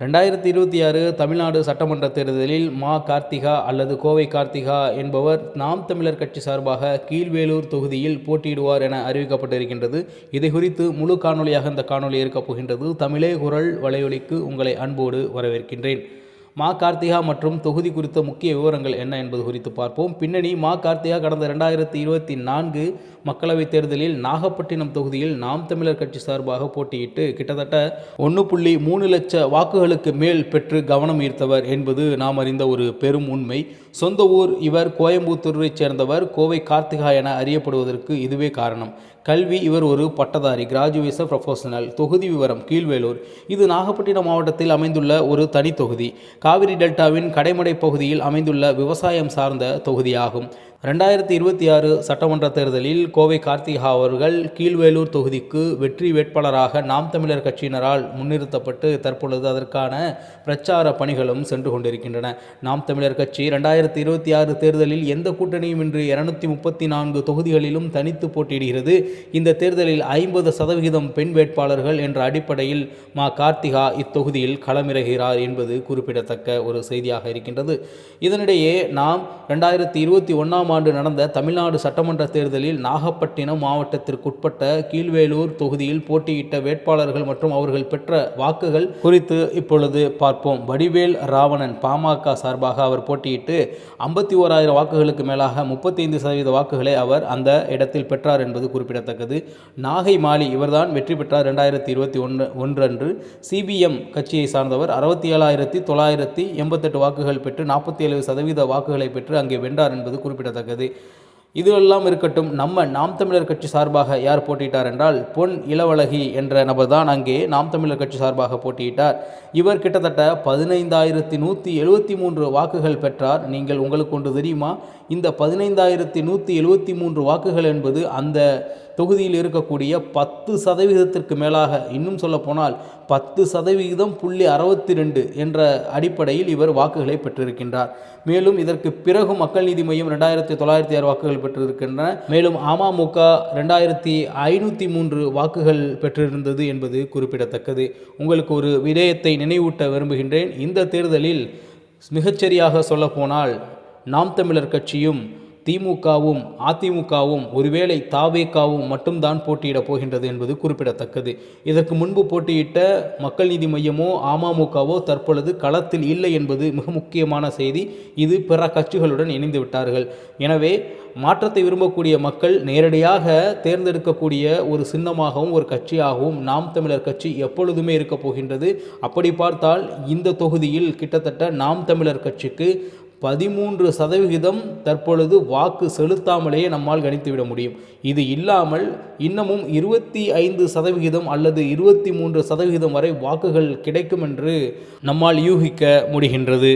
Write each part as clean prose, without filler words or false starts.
2026 தமிழ்நாடு சட்டமன்ற தேர்தலில் மா. கார்த்திகா அல்லது கோவை கார்த்திகா என்பவர் நாம் தமிழர் கட்சி சார்பாக கீழ்வேளூர் தொகுதியில் போட்டியிடுவார் என அறிவிக்கப்பட்டிருக்கின்றது. இதை குறித்து முழு காணொலியாக இந்த காணொலி இருக்கப் போகின்றது. தமிழே குரல் வலையொலிக்கு உங்களை அன்போடு வரவேற்கின்றேன். மா. கார்த்திகா மற்றும் தொகுதி குறித்த முக்கிய விவரங்கள் என்ன என்பது குறித்து பார்ப்போம். பின்னணி: மா. கார்த்திகா கடந்த 2024 மக்களவைத் தேர்தலில் நாகப்பட்டினம் தொகுதியில் நாம் தமிழர் கட்சி சார்பாக போட்டியிட்டு கிட்டத்தட்ட 1.3 லட்ச வாக்குகளுக்கு மேல் பெற்று கவனம் ஈர்த்தவர் என்பது நாம் அறிந்த ஒரு பெரும் உண்மை. சொந்த ஊர் இவர் கோயம்புத்தூரைச் சேர்ந்தவர். கோவை கார்த்திகா என அறியப்படுவதற்கு இதுவே காரணம். கல்வி: இவர் ஒரு பட்டதாரி, கிராஜுவேஷன் ப்ரொஃபஷனல். தொகுதி விவரம்: கீழ்வேளூர். இது நாகப்பட்டினம் மாவட்டத்தில் அமைந்துள்ள ஒரு தனி தொகுதி. காவிரி டெல்டாவின் கடைமடை பகுதியில் அமைந்துள்ள விவசாயம் சார்ந்த தொகுதியாகும். 2026 சட்டமன்ற தேர்தலில் கோவை கார்த்திகா அவர்கள் கீழ்வேளூர் தொகுதிக்கு வெற்றி வேட்பாளராக நாம் தமிழர் கட்சியினரால் முன்னிறுத்தப்பட்டு தற்பொழுது அதற்கான பிரச்சார பணிகளும் சென்று கொண்டிருக்கின்றன. நாம் தமிழர் கட்சி 2026 தேர்தலில் எந்த கூட்டணியுமின்றி 234 தொகுதிகளிலும் தனித்து போட்டியிடுகிறது. இந்த தேர்தலில் 50% பெண் வேட்பாளர்கள் என்ற அடிப்படையில் மா. கார்த்திகா இத்தொகுதியில் களமிறகிறார் என்பது குறிப்பிடத்தக்க ஒரு செய்தியாக இருக்கின்றது. இதனிடையே நாம் 2021 ஆண்டு நடந்த தமிழ்நாடு சட்டமன்ற தேர்தலில் நாகப்பட்டினம் மாவட்டத்திற்குட்பட்ட கீழ்வேளூர் தொகுதியில் போட்டியிட்ட வேட்பாளர்கள் மற்றும் அவர்கள் பெற்ற வாக்குகள் குறித்து இப்பொழுது பார்ப்போம். வடிவேல் ராவணன் பாமக சார்பாக அவர் போட்டியிட்டு 51,000 வாக்குகளுக்கு மேலாக 35% வாக்குகளை அவர் அந்த இடத்தில் பெற்றார் என்பது குறிப்பிடத்தக்கது. நாகை மாலி இவர்தான் வெற்றி பெற்றார். 2021 அன்று சிபிஎம் கட்சியை சார்ந்தவர் 67,988 வாக்குகள் பெற்று 47% வாக்குகளை பெற்று அங்கே வென்றார் என்பது குறிப்பிடத்தக்கது. இதுவெல்லாம் இருக்கட்டும், நம்ம நாம் தமிழர் கட்சி சார்பாக யார் போட்டியிட்டார் என்றால் பொன் இளவழகி என்ற நபர் தான் அங்கே நாம் தமிழர் கட்சி சார்பாக போட்டியிட்டார். இவர் கிட்டத்தட்ட 15,173 வாக்குகள் பெற்றார். உங்களுக்கு ஒன்று தெரியுமா? இந்த 15,173 வாக்குகள் என்பது அந்த தொகுதியில் இருக்கக்கூடிய 10% மேலாக, இன்னும் சொல்ல போனால் 10%.62 என்ற அடிப்படையில் இவர் வாக்குகளை பெற்றிருக்கின்றார். மேலும் இதற்கு பிறகு மக்கள் நீதி மையம் 2,906 வாக்குகள் பெற்றிருக்கின்றன. மேலும் அமமுக 2,503 வாக்குகள் பெற்றிருந்தது என்பது குறிப்பிடத்தக்கது. உங்களுக்கு ஒரு விடயத்தை நினைவூட்ட விரும்புகின்றேன். இந்த தேர்தலில் மிகச்சரியாக சொல்லப்போனால் நாம் தமிழர் கட்சியும் திமுகவும் அதிமுகவும் ஒருவேளை தாவேகாவும் மட்டும்தான் போட்டியிடப் போகின்றது என்பது குறிப்பிடத்தக்கது. இதற்கு முன்பு போட்டியிட்ட மக்கள் நீதி மையமோ அமமுகவோ தற்பொழுது களத்தில் இல்லை என்பது மிக முக்கியமான செய்தி. இது பிற கட்சிகளுடன் இணைந்து விட்டார்கள். எனவே மாற்றத்தை விரும்பக்கூடிய மக்கள் நேரடியாக தேர்ந்தெடுக்கக்கூடிய ஒரு சின்னமாகவும் ஒரு கட்சியாகவும் நாம் தமிழர் கட்சி எப்பொழுதுமே இருக்கப் போகின்றது. அப்படி பார்த்தால் இந்த தொகுதியில் கிட்டத்தட்ட நாம் தமிழர் கட்சிக்கு 13% தற்பொழுது வாக்கு செலுத்தாமலேயே நம்மால் கணித்துவிட முடியும். இது இல்லாமல் இன்னமும் 25% அல்லது 23% வரை வாக்குகள் கிடைக்கும் என்று நம்மால் யூகிக்க முடிகின்றது.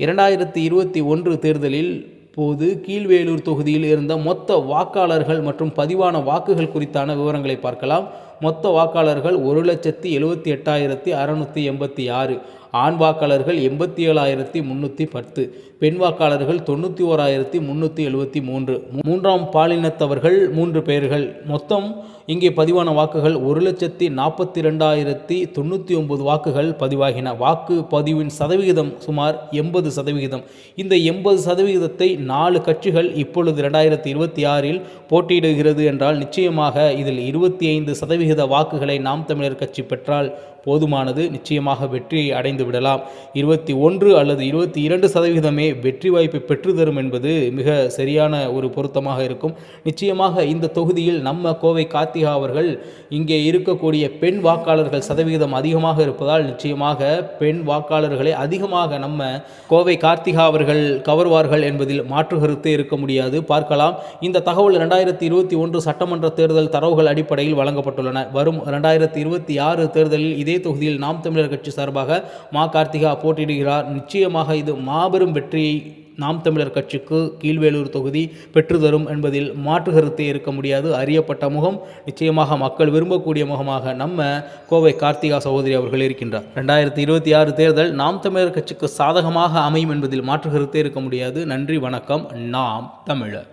2021 தேர்தலில் போது கீழ்வேளூர் தொகுதியில் இருந்த மொத்த வாக்காளர்கள் மற்றும் பதிவான வாக்குகள் குறித்தான விவரங்களை பார்க்கலாம். மொத்த வாக்காளர்கள் 1,78,686. ஆண் வாக்காளர்கள் 87,310. பெண் வாக்காளர்கள் 91,373. மூன்றாம் பாலினத்தவர்கள் 3 பேர்கள். மொத்தம் இங்கே பதிவான வாக்குகள் 1,42,099 வாக்குகள் பதிவாகின. வாக்கு பதிவின் சதவிகிதம் சுமார் 80%. இந்த 80%-ஐ 4 கட்சிகள் இப்பொழுது 2026 போட்டியிடுகிறது என்றால் நிச்சயமாக இதில் 25% வாக்குகளை நாம் தமிழர் கட்சி பெற்றால் போதுமானது. நிச்சயமாக வெற்றியை அடைந்து விடலாம். 21 அல்லது 22% வெற்றி வாய்ப்பை பெற்றுத்தரும் என்பது மிக சரியான ஒரு பொருத்தமாக இருக்கும். நிச்சயமாக இந்த தொகுதியில் நம்ம கோவை கார்த்திகா அவர்கள் இங்கே இருக்கக்கூடிய பெண் வாக்காளர்கள் சதவிகிதம் அதிகமாக இருப்பதால் நிச்சயமாக பெண் வாக்காளர்களை அதிகமாக நம்ம கோவை கார்த்திகா அவர்கள் கவர்வார்கள் என்பதில் மாற்று கருத்தே இருக்க முடியாது. பார்க்கலாம். இந்த தகவல் 2021 சட்டமன்ற தேர்தல் தரவுகள் அடிப்படையில் வழங்கப்பட்டுள்ளன. வரும் 2026 தேர்தலில் இதே தொகுதியில் நாம் தமிழர் கட்சி சார்பாக மா. கார்த்திகா போட்டியிடுகிறார். நிச்சயமாக இது மாபெரும் வெற்றியை நாம் தமிழர் கட்சிக்கு கீழ்வேளூர் தொகுதி பெற்றுத்தரும் என்பதில் மாற்று கருத்தே இருக்க முடியாது. அறியப்பட்ட முகம், நிச்சயமாக மக்கள் விரும்பக்கூடிய முகமாக நம்ம கோவை கார்த்திகா சகோதரி அவர்கள் இருக்கின்றார். 2026 தேர்தல் நாம் தமிழர் கட்சிக்கு சாதகமாக அமையும் என்பதில் மாற்று கருத்தே இருக்க முடியாது. நன்றி, வணக்கம். நாம் தமிழர்.